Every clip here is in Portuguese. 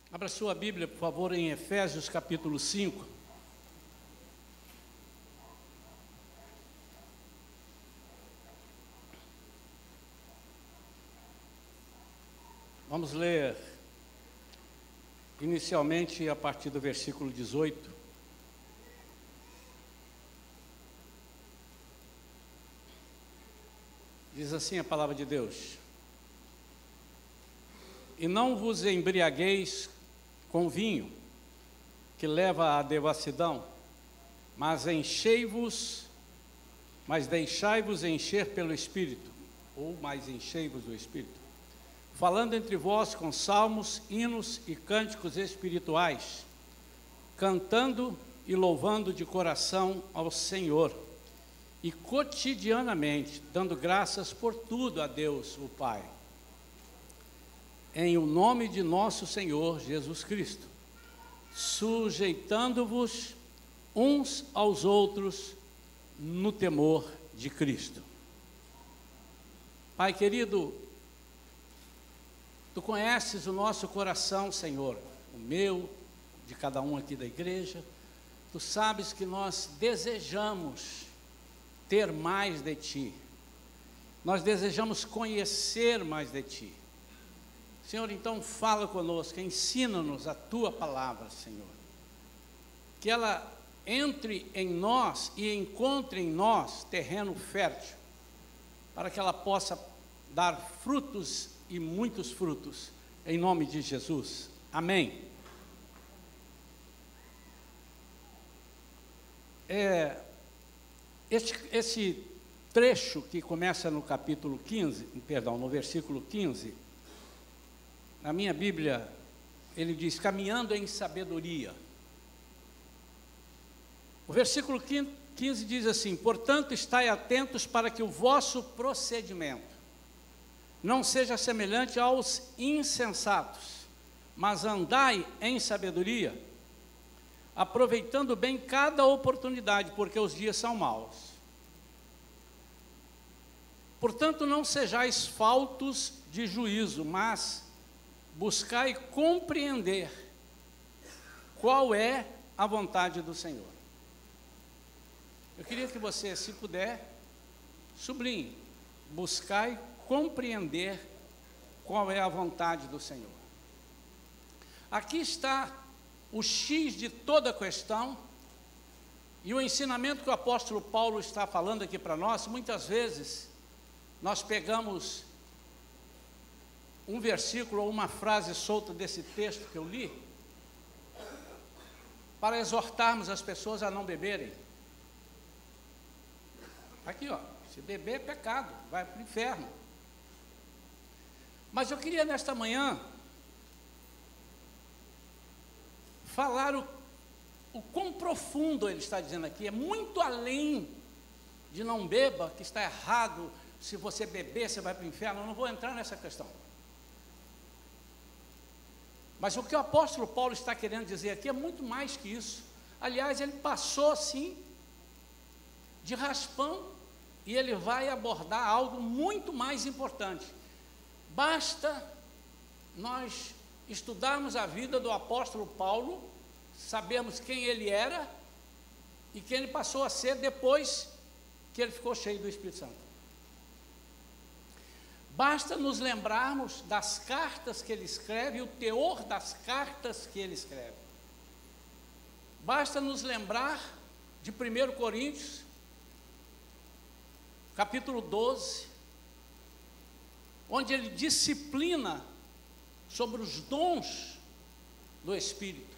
Abra sua Bíblia, por favor, em Efésios capítulo 5. Vamos ler inicialmente a partir do versículo 18. Diz assim a palavra de Deus: E não vos embriagueis com vinho, que leva à devassidão, mas deixai-vos encher pelo Espírito, ou mais enchei-vos do Espírito, falando entre vós com salmos, hinos e cânticos espirituais, cantando e louvando de coração ao Senhor, e cotidianamente dando graças por tudo a Deus, o Pai, em o nome de nosso Senhor Jesus Cristo, sujeitando-vos uns aos outros no temor de Cristo. Pai querido, Tu conheces o nosso coração, Senhor, o meu, de cada um aqui da igreja. Tu sabes que nós desejamos ter mais de Ti, nós desejamos conhecer mais de Ti. Senhor, então fala conosco, ensina-nos a Tua palavra, Senhor, que ela entre em nós e encontre em nós terreno fértil, para que ela possa dar frutos e muitos frutos, em nome de Jesus, amém. Esse trecho que começa no no versículo 15, na minha Bíblia, ele diz, caminhando em sabedoria. O versículo 15 diz assim, portanto, estai atentos para que o vosso procedimento não seja semelhante aos insensatos, mas andai em sabedoria, aproveitando bem cada oportunidade, porque os dias são maus. Portanto, não sejais faltos de juízo, mas buscai compreender qual é a vontade do Senhor. Eu queria que você, se puder, sublinhe, buscai compreender qual é a vontade do Senhor. Aqui está o X de toda a questão, e o ensinamento que o apóstolo Paulo está falando aqui para nós. Muitas vezes nós pegamos um versículo ou uma frase solta desse texto que eu li, para exortarmos as pessoas a não beberem. Aqui, ó, se beber é pecado, vai para o inferno. Mas eu queria nesta manhã falar o quão profundo ele está dizendo aqui, é muito além de não beba, que está errado, se você beber você vai para o inferno. Eu não vou entrar nessa questão. Mas o que o apóstolo Paulo está querendo dizer aqui é muito mais que isso. Aliás, ele passou assim, de raspão, e ele vai abordar algo muito mais importante. Basta nós estudarmos a vida do apóstolo Paulo, sabermos quem ele era e quem ele passou a ser depois que ele ficou cheio do Espírito Santo. Basta nos lembrarmos das cartas que ele escreve, o teor das cartas que ele escreve. Basta nos lembrar de 1 Coríntios, capítulo 12, onde ele disciplina sobre os dons do Espírito.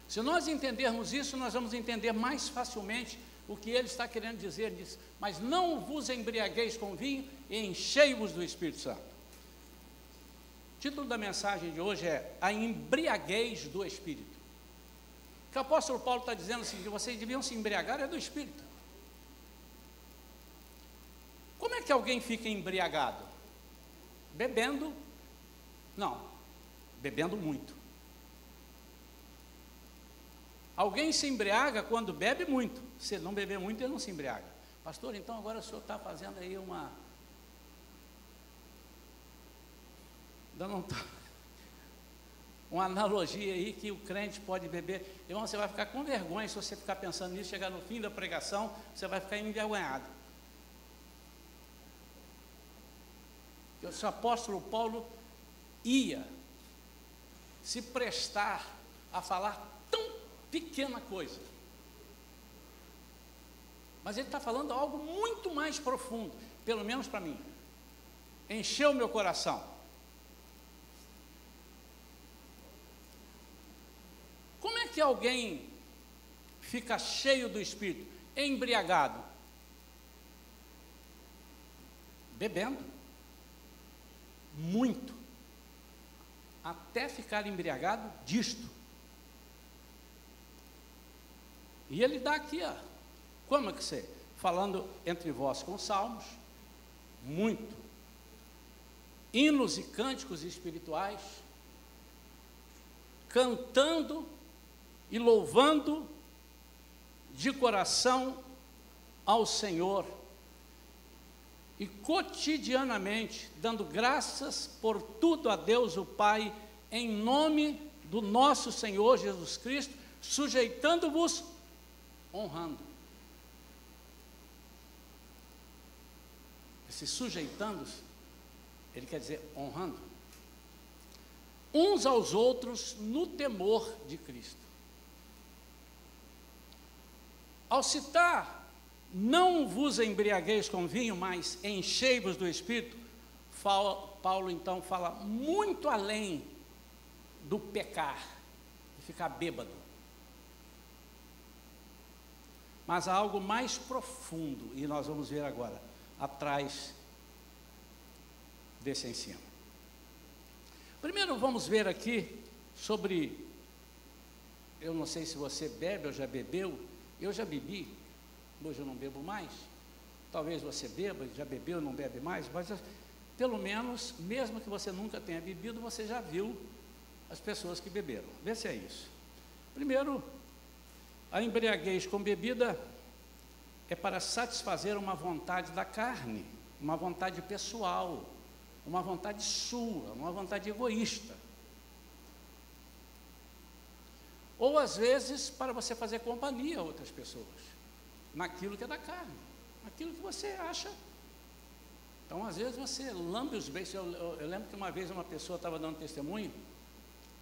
Se nós entendermos isso, nós vamos entender mais facilmente o que ele está querendo dizer. Ele diz, mas não vos embriagueis com vinho e enchei-vos do Espírito Santo. O título da mensagem de hoje é a embriaguez do Espírito. O que o apóstolo Paulo está dizendo assim, que vocês deviam se embriagar é do Espírito. Como é que alguém fica embriagado? Bebendo? Não, bebendo muito. Alguém se embriaga quando bebe muito. Se ele não beber muito, ele não se embriaga. Pastor, então agora o senhor está fazendo aí uma... Ainda não está... uma analogia aí que o crente pode beber. Irmão, você vai ficar com vergonha se você ficar pensando nisso, chegar no fim da pregação, você vai ficar envergonhado. O apóstolo Paulo ia se prestar a falar tão pequena coisa. Mas ele está falando algo muito mais profundo, pelo menos para mim. Encheu meu coração. Como é que alguém fica cheio do Espírito, embriagado? Bebendo. Muito. Até ficar embriagado disto. E ele dá aqui, ó. Como é que você? Falando entre vós com salmos, muito. Hinos e cânticos espirituais, cantando e louvando de coração ao Senhor, e cotidianamente dando graças por tudo a Deus o Pai, em nome do nosso Senhor Jesus Cristo, sujeitando-vos, honrando. Esse sujeitando-se, ele quer dizer honrando, uns aos outros no temor de Cristo. Ao citar, não vos embriagueis com vinho, mas enchei-vos do Espírito, Paulo então fala muito além do pecar, de ficar bêbado. Mas há algo mais profundo, e nós vamos ver agora, atrás desse ensino. Primeiro vamos ver aqui sobre, eu não sei se você bebe ou já bebeu, eu já bebi, hoje eu não bebo mais, talvez você beba, já bebeu, não bebe mais, mas pelo menos, mesmo que você nunca tenha bebido, você já viu as pessoas que beberam. Vê se é isso. Primeiro, a embriaguez com bebida é para satisfazer uma vontade da carne, uma vontade pessoal, uma vontade sua, uma vontade egoísta. Ou às vezes para você fazer companhia a outras pessoas, naquilo que é da carne, naquilo que você acha. Então às vezes você lambe os beijos. Eu lembro que uma vez uma pessoa estava dando testemunho,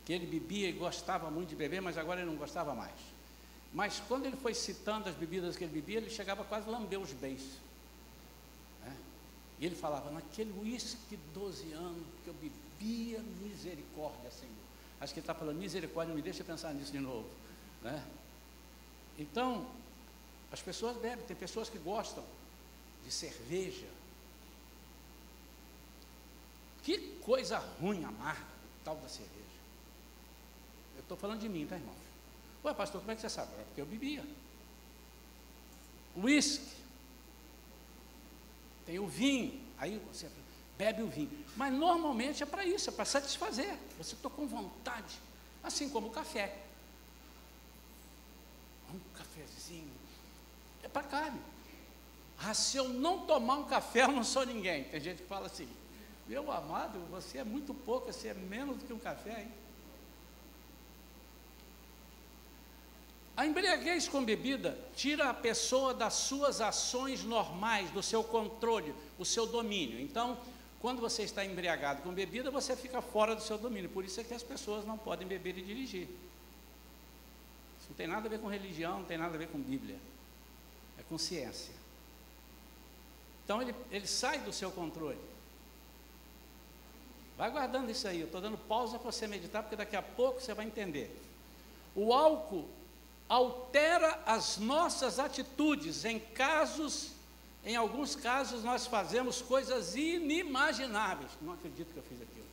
que ele bebia e gostava muito de beber, mas agora ele não gostava mais. Mas quando ele foi citando as bebidas que ele bebia, ele chegava quase a lamber os beijos. E ele falava, naquele uísque 12 anos que eu bebia, misericórdia, Senhor. Acho que ele está falando, misericórdia, não me deixa pensar nisso de novo. Né? Então, as pessoas bebem, tem pessoas que gostam de cerveja. Que coisa ruim, amarga, tal da cerveja. Eu estou falando de mim, tá, irmão? Ué, pastor, como é que você sabe? É porque eu bebia. Uísque. Tem o vinho, aí você bebe o vinho. Mas normalmente é para isso, é para satisfazer. Você está com vontade, assim como o café. Um cafezinho, é para carne. Ah, se eu não tomar um café, eu não sou ninguém. Tem gente que fala assim, meu amado, você é muito pouco, você é menos do que um café, hein? A embriaguez com bebida tira a pessoa das suas ações normais, do seu controle, o seu domínio. Então, quando você está embriagado com bebida, você fica fora do seu domínio. Por isso é que as pessoas não podem beber e dirigir. Isso não tem nada a ver com religião, não tem nada a ver com Bíblia. É com ciência. Então, ele sai do seu controle. Vai guardando isso aí. Eu estou dando pausa para você meditar, porque daqui a pouco você vai entender. O álcool altera as nossas atitudes. Em alguns casos nós fazemos coisas inimagináveis. Não acredito que eu fiz aquilo.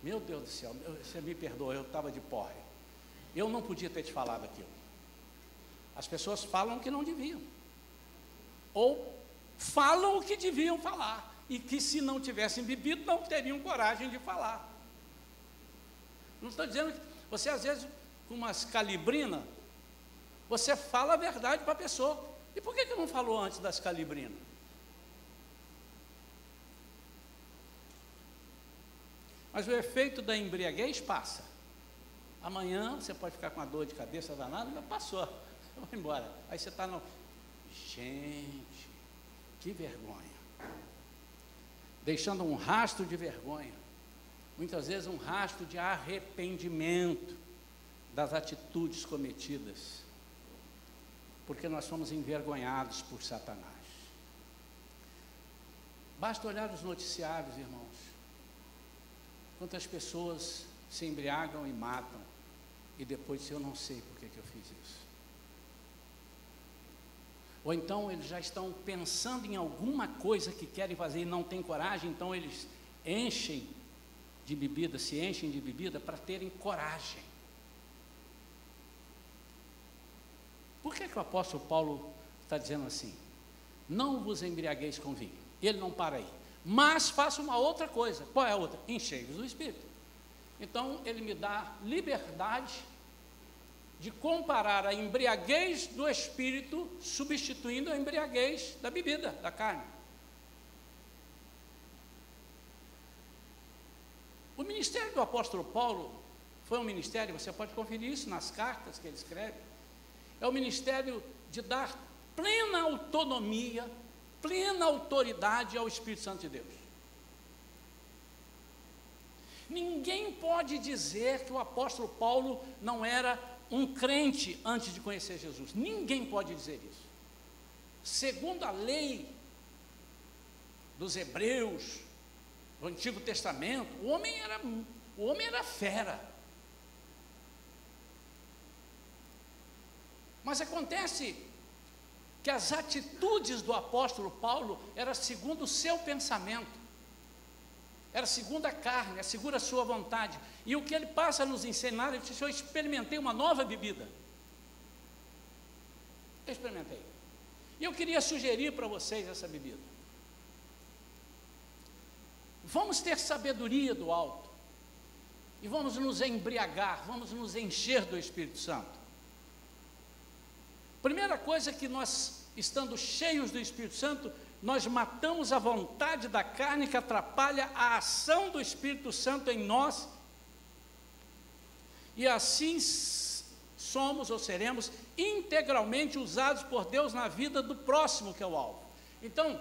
Meu Deus do céu, você me perdoa, eu estava de porre. Eu não podia ter te falado aquilo. As pessoas falam o que não deviam. Ou falam o que deviam falar. E que se não tivessem bebido, não teriam coragem de falar. Não estou dizendo que você às vezes, com umas calibrinas, você fala a verdade para a pessoa. E por que não falou antes das calibrinas? Mas o efeito da embriaguez passa. Amanhã você pode ficar com uma dor de cabeça danada, mas passou, vai embora. Aí você está no... Gente, que vergonha. Deixando um rastro de vergonha. Muitas vezes um rastro de arrependimento das atitudes cometidas. Porque nós somos envergonhados por Satanás. Basta olhar os noticiários, irmãos. Quantas pessoas se embriagam e matam. E depois eu não sei por que eu fiz isso. Ou então eles já estão pensando em alguma coisa que querem fazer e não têm coragem, então eles enchem de bebida, se enchem de bebida para terem coragem. Por que o apóstolo Paulo está dizendo assim? Não vos embriagueis com vinho. Ele não para aí. Mas faça uma outra coisa. Qual é a outra? Enchei-vos do Espírito. Então ele me dá liberdade de comparar a embriaguez do Espírito substituindo a embriaguez da bebida, da carne. O ministério do apóstolo Paulo foi um ministério, você pode conferir isso nas cartas que ele escreve, é o ministério de dar plena autonomia, plena autoridade ao Espírito Santo de Deus. Ninguém pode dizer que o apóstolo Paulo não era um crente antes de conhecer Jesus. Ninguém pode dizer isso. Segundo a lei dos hebreus, do Antigo Testamento, o homem era fera. Mas acontece que as atitudes do apóstolo Paulo eram segundo o seu pensamento. Era segundo a carne, segundo a sua vontade. E o que ele passa a nos ensinar, ele disse: eu experimentei uma nova bebida. Eu experimentei. E eu queria sugerir para vocês essa bebida. Vamos ter sabedoria do alto. E vamos nos embriagar, vamos nos encher do Espírito Santo. Primeira coisa que nós, estando cheios do Espírito Santo, nós matamos a vontade da carne que atrapalha a ação do Espírito Santo em nós, e assim somos ou seremos integralmente usados por Deus na vida do próximo, que é o alvo. Então,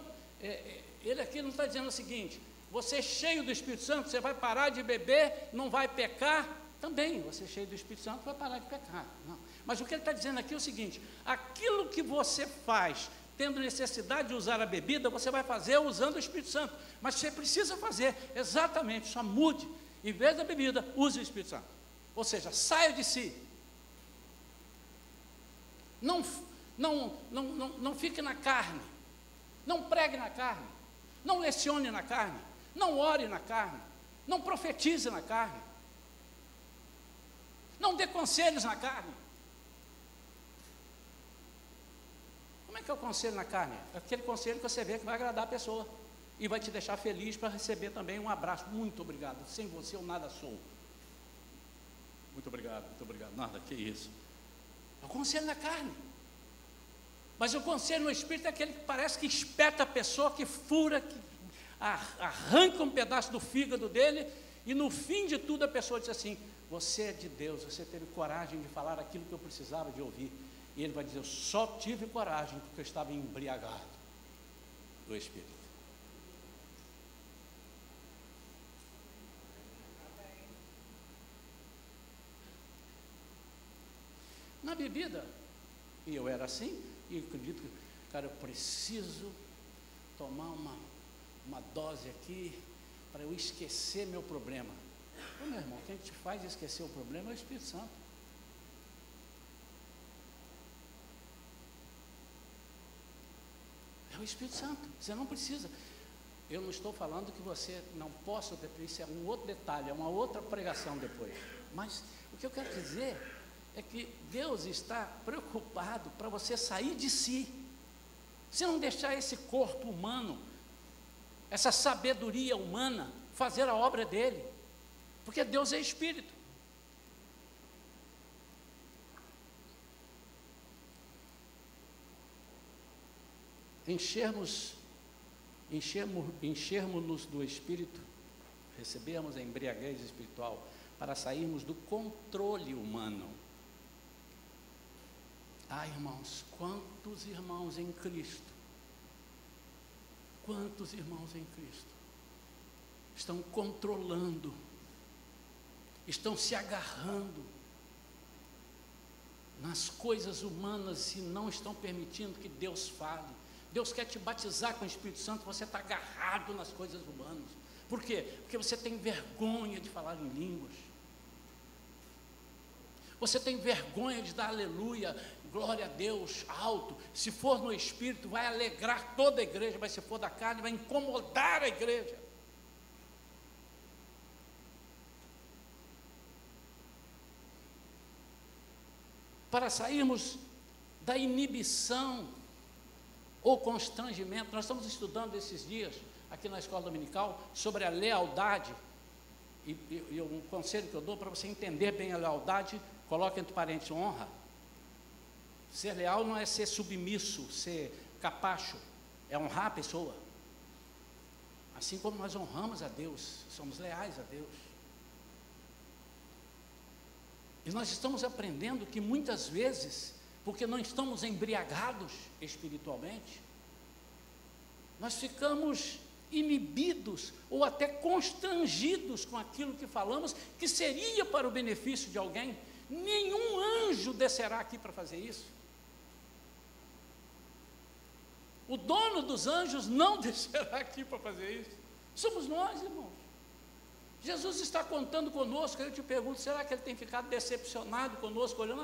ele aqui não está dizendo o seguinte: você cheio do Espírito Santo, você vai parar de beber, não vai pecar. Também, você cheio do Espírito Santo vai parar de pecar. Não. Mas o que ele está dizendo aqui é o seguinte: aquilo que você faz tendo necessidade de usar a bebida, você vai fazer usando o Espírito Santo. Mas você precisa fazer exatamente, só mude. Em vez da bebida, use o Espírito Santo. Ou seja, saia de si. Não fique na carne. Não pregue na carne. Não lecione na carne. Não ore na carne. Não profetize na carne. Não dê conselhos na carne. Como é que é o conselho na carne? É aquele conselho que você vê que vai agradar a pessoa e vai te deixar feliz para receber também um abraço. Muito obrigado, sem você eu nada sou. Muito obrigado, nada, que isso. É o conselho na carne. Mas o conselho no Espírito é aquele que parece que espeta a pessoa, que fura, que arranca um pedaço do fígado dele, e no fim de tudo a pessoa diz assim: você é de Deus, você teve coragem de falar aquilo que eu precisava de ouvir. E ele vai dizer: eu só tive coragem porque eu estava embriagado do Espírito. Na bebida, e eu era assim, e eu acredito que, cara, eu preciso tomar uma dose aqui para eu esquecer meu problema. Ô, meu irmão, quem te faz esquecer o problema é o Espírito Santo. É o Espírito Santo, você não precisa. Eu não estou falando que você não possa, isso é um outro detalhe, é uma outra pregação depois. Mas o que eu quero dizer é que Deus está preocupado para você sair de si. Se não deixar esse corpo humano, essa sabedoria humana, fazer a obra dele. Porque Deus é Espírito. Enchermos-nos do Espírito, recebemos a embriaguez espiritual, para sairmos do controle humano. Ah, irmãos, quantos irmãos em Cristo, quantos irmãos em Cristo estão controlando, estão se agarrando nas coisas humanas e não estão permitindo que Deus fale. Deus quer te batizar com o Espírito Santo, você está agarrado nas coisas humanas. Por quê? Porque você tem vergonha de falar em línguas. Você tem vergonha de dar aleluia, glória a Deus, alto. Se for no Espírito, vai alegrar toda a igreja, mas se for da carne, vai incomodar a igreja. Para sairmos da inibição ou constrangimento, nós estamos estudando esses dias, aqui na escola dominical, sobre a lealdade, e um conselho que eu dou para você entender bem a lealdade, coloque entre parênteses honra. Ser leal não é ser submisso, ser capacho, é honrar a pessoa. Assim como nós honramos a Deus, somos leais a Deus. E nós estamos aprendendo que muitas vezes, porque não estamos embriagados espiritualmente, nós ficamos inibidos ou até constrangidos com aquilo que falamos, que seria para o benefício de alguém. Nenhum anjo descerá aqui para fazer isso. O dono dos anjos não descerá aqui para fazer isso. Somos nós, irmãos. Jesus está contando conosco. Eu te pergunto, será que ele tem ficado decepcionado conosco, olhando,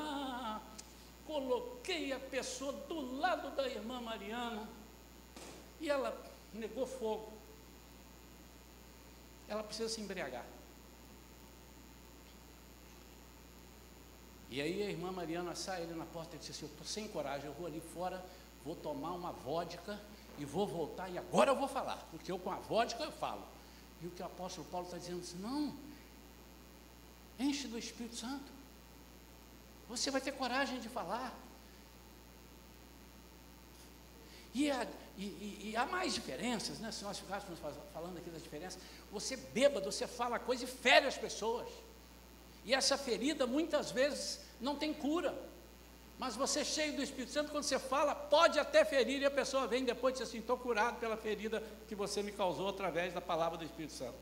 coloquei a pessoa do lado da irmã Mariana e ela negou fogo. Ela precisa se embriagar. E aí a irmã Mariana sai ali na porta e diz assim: eu estou sem coragem, eu vou ali fora, vou tomar uma vodka e vou voltar, e agora eu vou falar, porque eu com a vodka eu falo. E o que o apóstolo Paulo está dizendo assim: não, enche do Espírito Santo, você vai ter coragem de falar. E há mais diferenças, né? Se nós ficássemos falando aqui das diferenças, você bêbado, você fala coisa e fere as pessoas, e essa ferida muitas vezes não tem cura, mas você cheio do Espírito Santo, quando você fala, pode até ferir, e a pessoa vem depois e diz assim: estou curado pela ferida que você me causou através da palavra do Espírito Santo.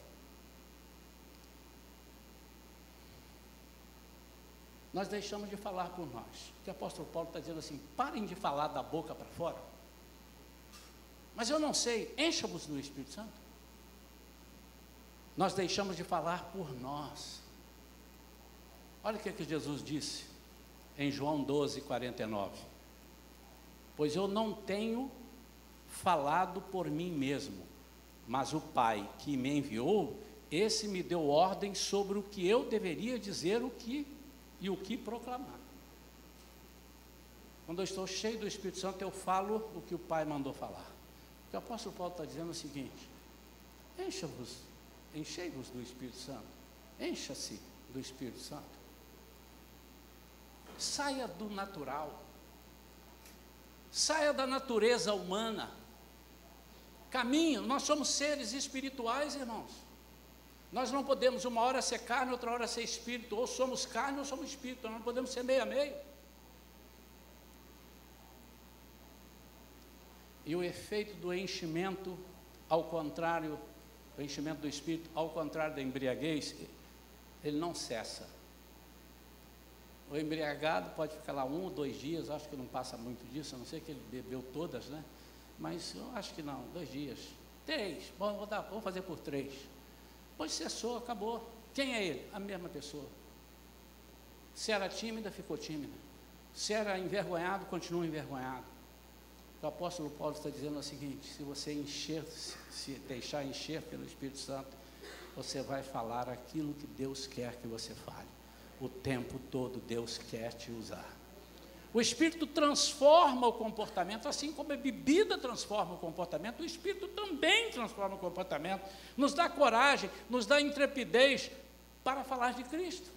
Nós deixamos de falar por nós. O que o apóstolo Paulo está dizendo assim: parem de falar da boca para fora. Mas eu não sei, encha-vos do Espírito Santo. Nós deixamos de falar por nós. Olha o que Jesus disse em João 12, 49. Pois eu não tenho falado por mim mesmo, mas o Pai que me enviou, esse me deu ordem sobre o que eu deveria dizer o que proclamar. Quando eu estou cheio do Espírito Santo, eu falo o que o Pai mandou falar. O que o apóstolo Paulo está dizendo é o seguinte: enchei-vos do Espírito Santo, encha-se do Espírito Santo. Saia do natural, saia da natureza humana, caminhe. Nós somos seres espirituais, irmãos. Nós não podemos uma hora ser carne, outra hora ser espírito, ou somos carne ou somos espírito, nós não podemos ser meio a meio. E o efeito do enchimento, ao contrário, do enchimento do espírito, ao contrário da embriaguez, ele não cessa. O embriagado pode ficar lá 1 ou 2 dias, acho que não passa muito disso, a não ser que ele bebeu todas, né? Mas eu acho que não, 2 dias, 3, vou fazer por 3. Depois cessou, acabou. Quem é ele? A mesma pessoa. Se era tímida, ficou tímida. Se era envergonhado, continua envergonhado. O apóstolo Paulo está dizendo o seguinte: se você se deixar encher pelo Espírito Santo, você vai falar aquilo que Deus quer que você fale. O tempo todo Deus quer te usar. O Espírito transforma o comportamento, assim como a bebida transforma o comportamento, o Espírito também transforma o comportamento, nos dá coragem, nos dá intrepidez para falar de Cristo.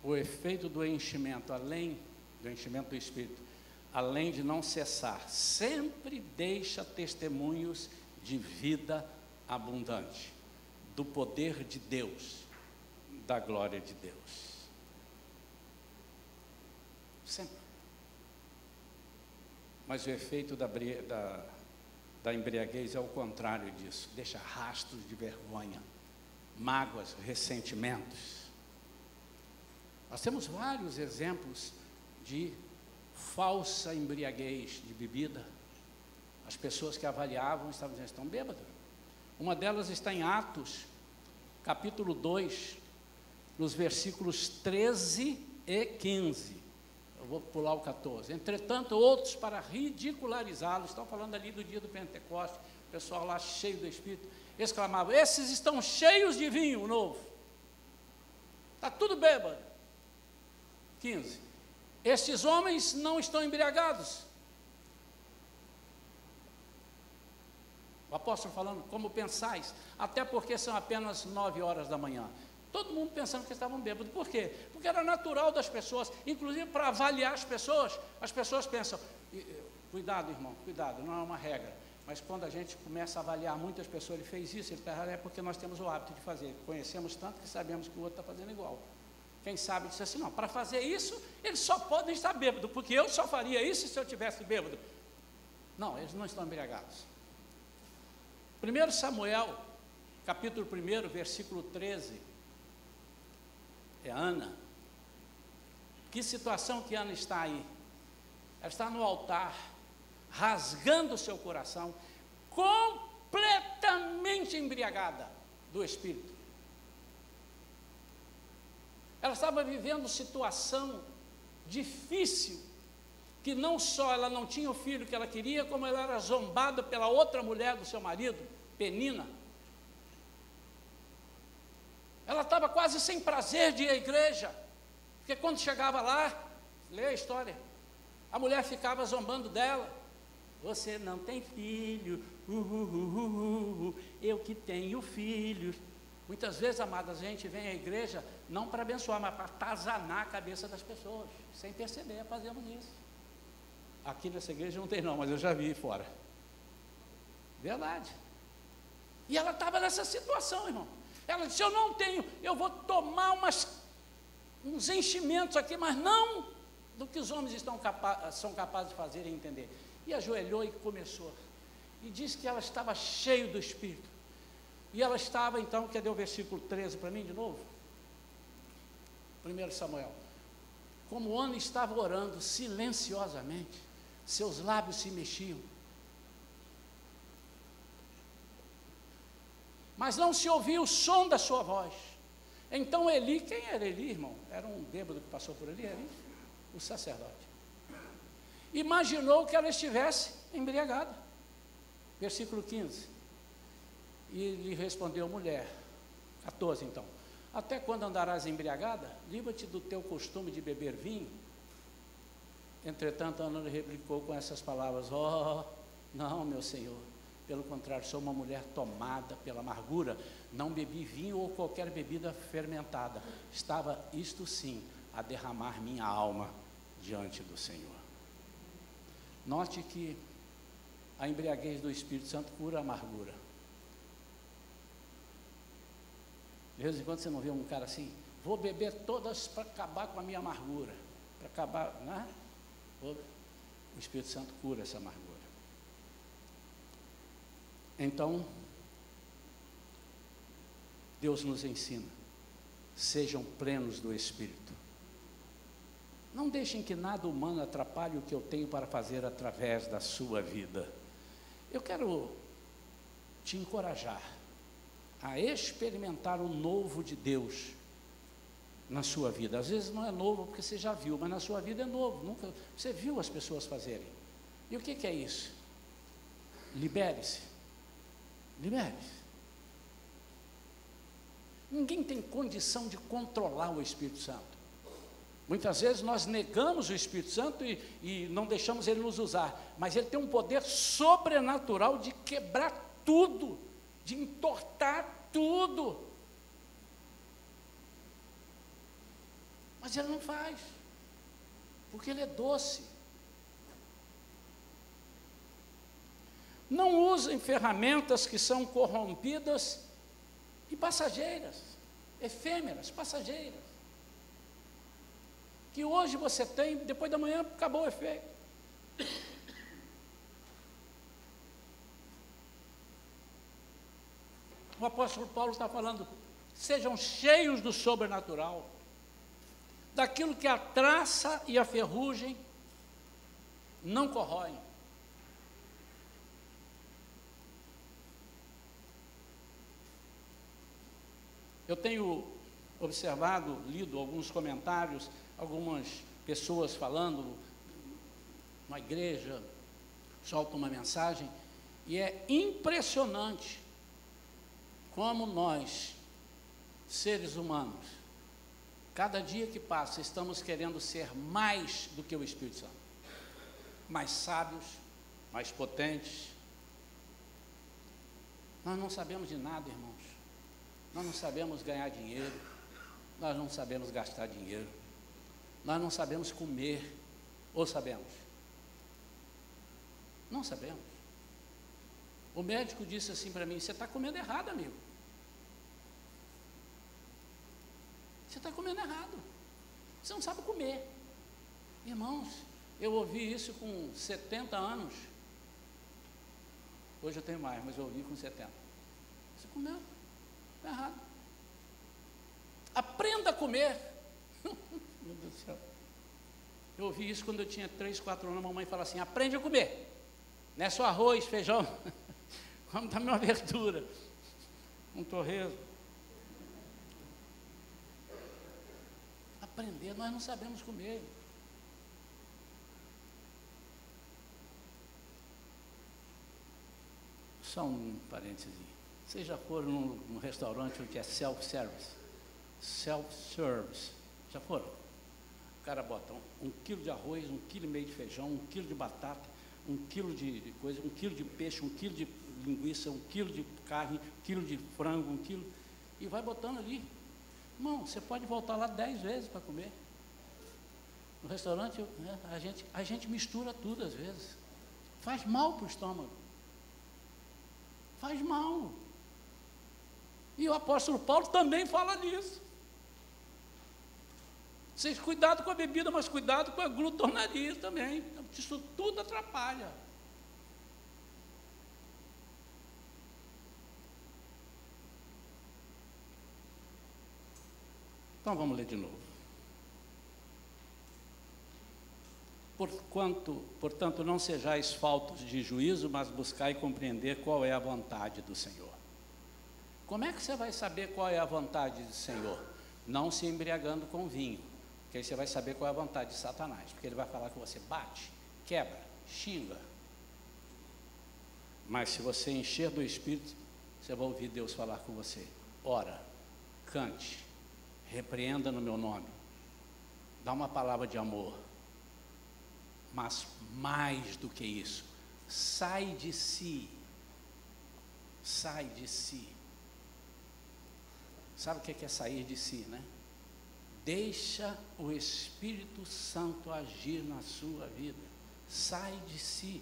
O efeito do enchimento, além do enchimento do Espírito, além de não cessar, sempre deixa testemunhos de vida abundante, do poder de Deus, da glória de Deus. Sempre. Mas o efeito da embriaguez é o contrário disso, deixa rastros de vergonha, mágoas, ressentimentos. Nós temos vários exemplos de falsa embriaguez de bebida. As pessoas que avaliavam estavam dizendo, estão bêbadas. Uma delas está em Atos, capítulo 2, nos versículos 13 e 15. Eu vou pular o 14. Entretanto, outros, para ridicularizá-lo, estão falando ali do dia do Pentecostes, o pessoal lá cheio do Espírito, exclamavam, esses estão cheios de vinho novo. Está tudo bêbado. 15. Estes homens não estão embriagados. O apóstolo falando, como pensais, até porque são apenas 9 horas da manhã. Todo mundo pensando que estavam bêbados. Por quê? Porque era natural das pessoas, inclusive para avaliar as pessoas pensam, cuidado irmão, cuidado, não é uma regra, mas quando a gente começa a avaliar muitas pessoas, ele fez isso, ele está errado, é porque nós temos o hábito de fazer, conhecemos tanto que sabemos que o outro está fazendo igual. Quem sabe disse assim, não, para fazer isso, eles só podem estar bêbados, porque eu só faria isso se eu tivesse bêbado. Não, eles não estão embriagados. 1 Samuel, capítulo 1, versículo 13, é Ana. Que situação que Ana está aí? Ela está no altar, rasgando o seu coração, completamente embriagada do Espírito. Ela estava vivendo situação difícil, que não só ela não tinha o filho que ela queria, como ela era zombada pela outra mulher do seu marido, Penina. Ela estava quase sem prazer de ir à igreja, porque quando chegava lá, lê a história, a mulher ficava zombando dela. Você não tem filho, eu que tenho filhos. Muitas vezes, amadas, a gente vem à igreja não para abençoar, mas para atazanar a cabeça das pessoas, sem perceber, fazemos isso. Aqui nessa igreja não tem não, mas eu já vi fora. Verdade. E ela estava nessa situação, irmão. Ela disse, eu não tenho, eu vou tomar uns enchimentos aqui, mas não do que os homens são capazes de fazer e entender. E ajoelhou e começou. E disse que ela estava cheia do Espírito. E ela estava, então, cadê o versículo 13 para mim de novo? 1 Samuel. Como Ana estava orando silenciosamente, seus lábios se mexiam. Mas não se ouvia o som da sua voz. Então Eli, quem era Eli, irmão? Era um bêbado que passou por ali, Eli? O sacerdote. Imaginou que ela estivesse embriagada. Versículo 15. E lhe respondeu, mulher, 14 então, até quando andarás embriagada? Livra-te do teu costume de beber vinho. Entretanto, Ana lhe replicou com essas palavras, não, meu senhor, pelo contrário, sou uma mulher tomada pela amargura, não bebi vinho ou qualquer bebida fermentada, estava, isto sim, a derramar minha alma diante do Senhor. Note que a embriaguez do Espírito Santo cura a amargura. De vez em quando você não vê um cara assim, vou beber todas para acabar com a minha amargura, para acabar, né? O Espírito Santo cura essa amargura. Então, Deus nos ensina, sejam plenos do Espírito. Não deixem que nada humano atrapalhe o que eu tenho para fazer através da sua vida. Eu quero te encorajar a experimentar o novo de Deus na sua vida. Às vezes não é novo porque você já viu, mas na sua vida é novo. Nunca você viu as pessoas fazerem. E o que é isso? Libere-se. Libere-se. Ninguém tem condição de controlar o Espírito Santo. Muitas vezes nós negamos o Espírito Santo e não deixamos ele nos usar, mas ele tem um poder sobrenatural de quebrar tudo, de entortar tudo. Mas ele não faz, porque ele é doce, Não usem ferramentas que são corrompidas e passageiras, efêmeras, passageiras. Que hoje você tem, depois da manhã acabou o efeito. O apóstolo Paulo está falando, sejam cheios do sobrenatural, daquilo que a traça e a ferrugem não corroem. Eu tenho observado, lido alguns comentários, algumas pessoas falando, uma igreja solta uma mensagem, e é impressionante como nós, seres humanos, cada dia que passa, estamos querendo ser mais do que o Espírito Santo, mais sábios, mais potentes. Nós não sabemos de nada, irmãos. Nós não sabemos ganhar dinheiro, nós não sabemos gastar dinheiro, nós não sabemos comer, ou sabemos? Não sabemos. O médico disse assim para mim, você está comendo errado, amigo. Você está comendo errado, você não sabe comer. Irmãos, eu ouvi isso com 70 anos, hoje eu tenho mais, mas eu ouvi com 70. Você comeu, está errado. Aprenda a comer. Meu Deus do céu. Eu ouvi isso quando eu tinha 3, 4 anos, a mamãe fala assim, aprende a comer. Não é só arroz, feijão, vamos dar uma verdura, um torresmo. Aprender, nós não sabemos comer. Só um parêntese. Vocês já foram num restaurante onde é self-service? Self-service. Já foram? O cara bota um quilo de arroz, 1,5 quilo de feijão, 1 quilo de batata, 1 quilo de coisa, 1 quilo de peixe, 1 quilo de linguiça, 1 quilo de carne, 1 quilo de frango, 1 quilo, e vai botando ali. Irmão, você pode voltar lá 10 vezes para comer. No restaurante, né, a gente mistura tudo às vezes. Faz mal para o estômago. Faz mal. E o apóstolo Paulo também fala nisso. Vocês cuidado com a bebida, mas cuidado com a glutonaria também. Isso tudo atrapalha. Então vamos ler de novo. Portanto, não sejais faltos de juízo, mas buscai compreender qual é a vontade do Senhor. Como é que você vai saber qual é a vontade do Senhor? Não se embriagando com vinho, porque aí você vai saber qual é a vontade de Satanás, porque ele vai falar que você bate, quebra, xinga. Mas se você encher do Espírito, você vai ouvir Deus falar com você. Ora, cante, repreenda no meu nome, dá uma palavra de amor. Mas mais do que isso, sai de si. Sai de si. Sabe o que é sair de si, né? Deixa o Espírito Santo agir na sua vida. Sai de si.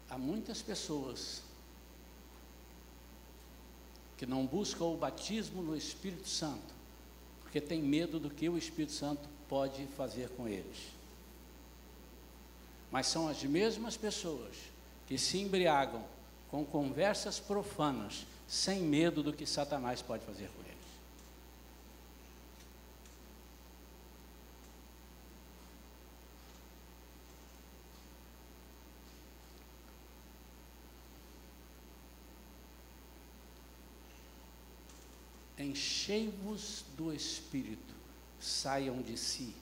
Há muitas pessoas que não buscam o batismo no Espírito Santo, porque tem medo do que o Espírito Santo pode fazer com eles. Mas são as mesmas pessoas que se embriagam com conversas profanas, sem medo do que Satanás pode fazer com eles. Enchei-vos do Espírito, saiam de si.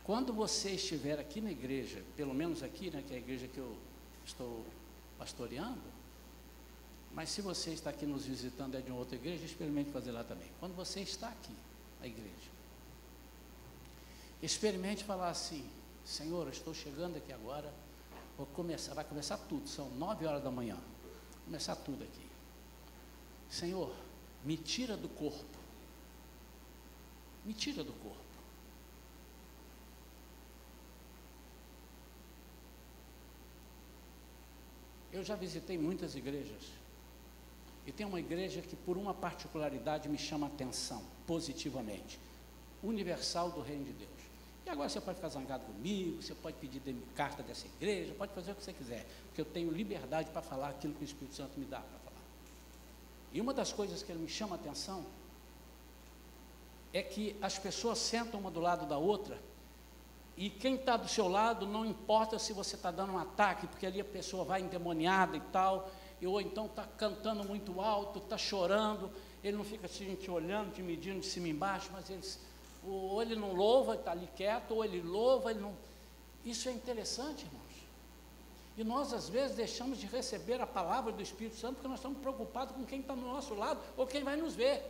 Quando você estiver aqui na igreja, pelo menos aqui, né, que é a igreja que eu estou pastoreando, mas se você está aqui nos visitando, é de uma outra igreja, experimente fazer lá também. Quando você está aqui, na igreja, experimente falar assim: Senhor, eu estou chegando aqui agora, vai começar tudo, são 9 horas da manhã, vai começar tudo aqui. Senhor, me tira do corpo, me tira do corpo, Eu já visitei muitas igrejas, e tem uma igreja que por uma particularidade me chama a atenção, positivamente, Universal do Reino de Deus. E agora você pode ficar zangado comigo, você pode pedir carta dessa igreja, pode fazer o que você quiser, porque eu tenho liberdade para falar aquilo que o Espírito Santo me dá para falar. E uma das coisas que ele me chama a atenção é que as pessoas sentam uma do lado da outra, e quem está do seu lado, não importa se você está dando um ataque, porque ali a pessoa vai endemoniada e tal, ou então está cantando muito alto, está chorando, ele não fica assim, te olhando, te medindo de cima e embaixo, mas ou ele não louva, está ali quieto, ou ele louva, ele não... Isso é interessante, irmãos. E nós, às vezes, deixamos de receber a palavra do Espírito Santo, porque nós estamos preocupados com quem está do nosso lado, ou quem vai nos ver.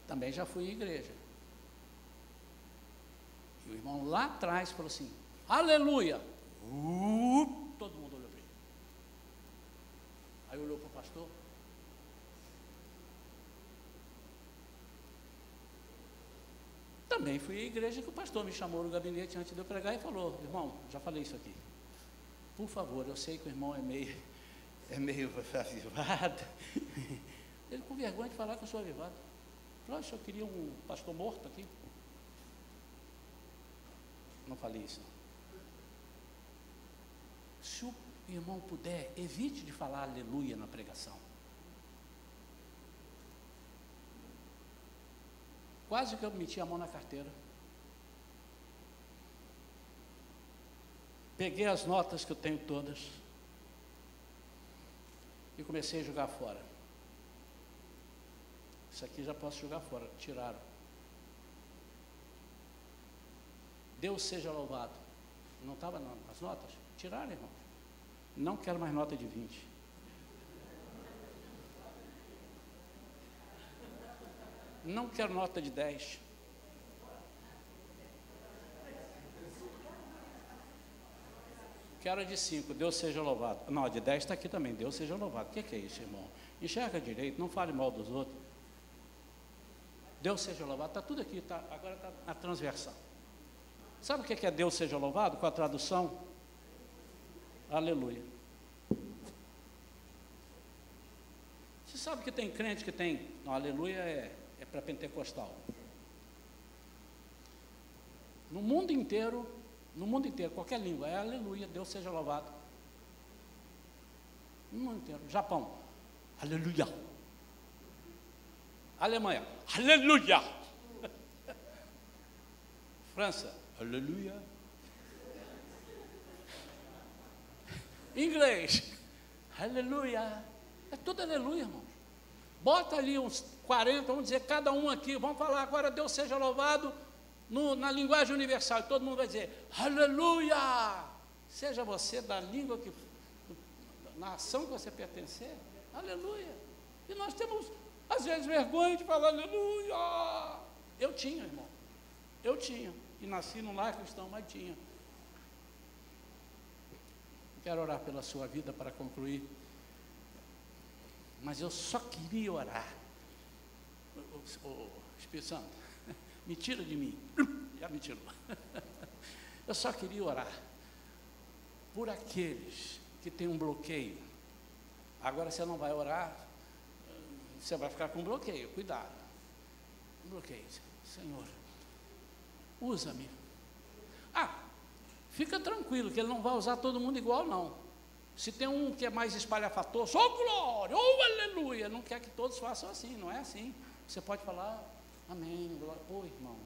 Também já fui em igreja. E o irmão lá atrás falou assim, aleluia! Todo mundo olhou para ele. Aí olhou para o pastor. Também fui à igreja que o pastor me chamou no gabinete antes de eu pregar e falou, irmão, já falei isso aqui. Por favor, eu sei que o irmão é meio avivado. Ele com vergonha de falar que eu sou avivado. Falou, eu queria um pastor morto aqui. Não falei isso, não. Se o irmão puder, evite de falar aleluia na pregação. Quase que eu meti a mão na carteira. Peguei as notas que eu tenho todas e comecei a jogar fora. Isso aqui já posso jogar fora. Tiraram. Deus seja louvado. Não estava nas notas? Tiraram, irmão. Não quero mais nota de 20. Não quero nota de 10. Quero a de 5, Deus seja louvado. Não, a de 10 está aqui também, Deus seja louvado. O que é isso, irmão? Enxerga direito, não fale mal dos outros. Deus seja louvado, está tudo aqui, agora está na transversal. Sabe o que é Deus seja louvado? Com a tradução? Aleluia. Você sabe que tem crente que tem, não, aleluia é para pentecostal. No mundo inteiro, qualquer língua, é aleluia, Deus seja louvado. No mundo inteiro. Japão, aleluia. Alemanha, aleluia. França, aleluia. Inglês, aleluia. É tudo aleluia, irmão. Bota ali uns 40, vamos dizer, cada um aqui, vamos falar agora, Deus seja louvado, na linguagem universal, e todo mundo vai dizer, aleluia, seja você da língua que, na ação que você pertencer, aleluia. E nós temos, às vezes, vergonha de falar aleluia. Eu tinha, irmão, e nasci num lar cristão, mas tinha. Quero orar pela sua vida para concluir, mas eu só queria orar. O Espírito Santo, me tira de mim. Já me tirou. Eu só queria orar por aqueles que têm um bloqueio. Agora você não vai orar, você vai ficar com bloqueio, cuidado. Bloqueio, Senhor, usa-me. Fica tranquilo que Ele não vai usar todo mundo igual, não. Se tem um que é mais espalhafatoso, oh glória, oh aleluia, não quer que todos façam assim, não é assim. Você pode falar, amém, glória. Pô, irmão,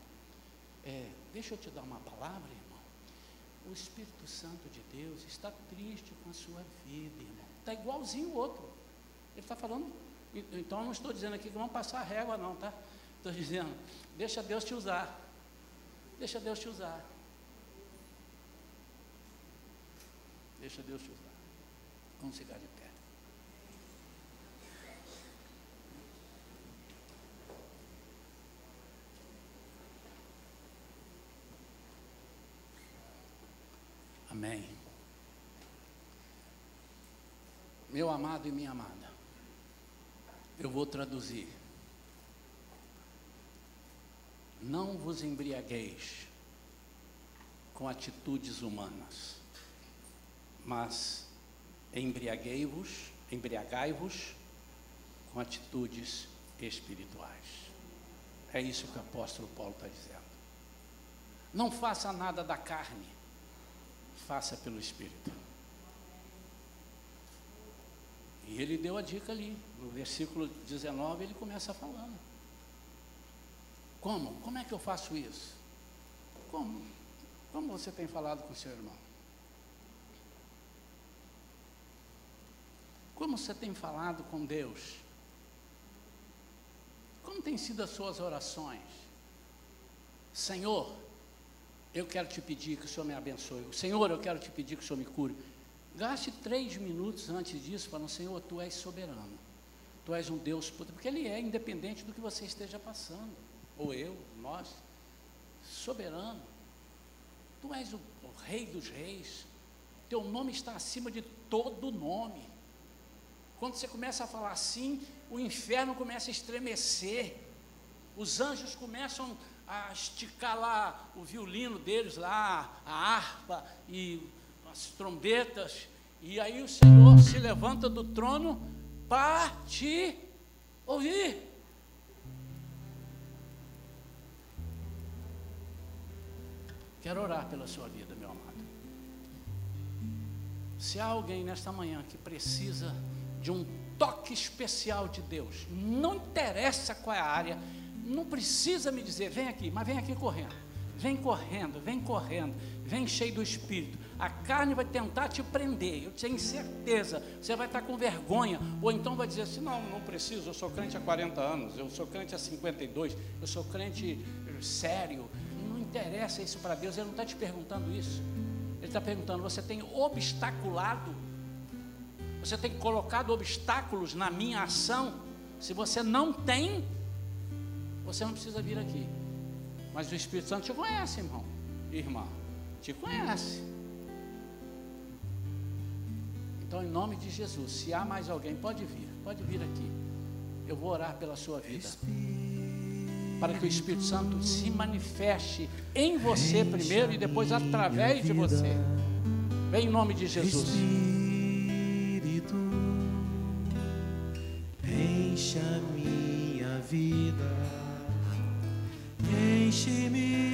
deixa eu te dar uma palavra, irmão. O Espírito Santo de Deus está triste com a sua vida, irmão. Está igualzinho o outro. Ele está falando, então eu não estou dizendo aqui que vamos passar a régua, não, tá? Estou dizendo, deixa Deus te usar. Deixa Deus te usar. Deixa Deus te usar. Vamos ficar de pé. Amém. Meu amado e minha amada, eu vou traduzir. Não vos embriagueis com atitudes humanas, mas embriagai-vos com atitudes espirituais. É isso que o apóstolo Paulo está dizendo. Não faça nada da carne, faça pelo Espírito. E ele deu a dica ali, no versículo 19, ele começa falando. Como? Como é que eu faço isso? Como? Como você tem falado com seu irmão? Como você tem falado com Deus? Como têm sido as suas orações? Senhor, eu quero te pedir que o Senhor me abençoe. Senhor, eu quero te pedir que o Senhor me cure. Gaste 3 minutos antes disso, falando: Senhor, Tu és soberano. Tu és um Deus, porque Ele é independente do que você esteja passando. Ou eu, nós, soberano. Tu és o Rei dos Reis. Teu nome está acima de todo nome. Quando você começa a falar assim, o inferno começa a estremecer. Os anjos começam a esticar lá o violino deles lá, a harpa e as trombetas. E aí o Senhor se levanta do trono para te ouvir. Quero orar pela sua vida, meu amado. Se há alguém nesta manhã que precisa de um toque especial de Deus, não interessa qual é a área, não precisa me dizer: vem aqui, mas vem aqui correndo, vem correndo, vem correndo, vem cheio do Espírito. A carne vai tentar te prender, eu tenho certeza, você vai estar com vergonha, ou então vai dizer assim: não, não preciso, eu sou crente há 40 anos, eu sou crente há 52, eu sou crente sério. Não interessa isso para Deus, Ele não está te perguntando isso. Ele está perguntando: você tem obstaculado? Você tem colocado obstáculos na minha ação? Se você não tem, você não precisa vir aqui. Mas o Espírito Santo te conhece, irmão, irmã, te conhece. Então, em nome de Jesus, se há mais alguém, pode vir aqui. Eu vou orar pela sua vida, para que o Espírito Santo se manifeste em você primeiro e depois através de você. Vem em nome de Jesus. Espírito, enche a minha vida, enche-me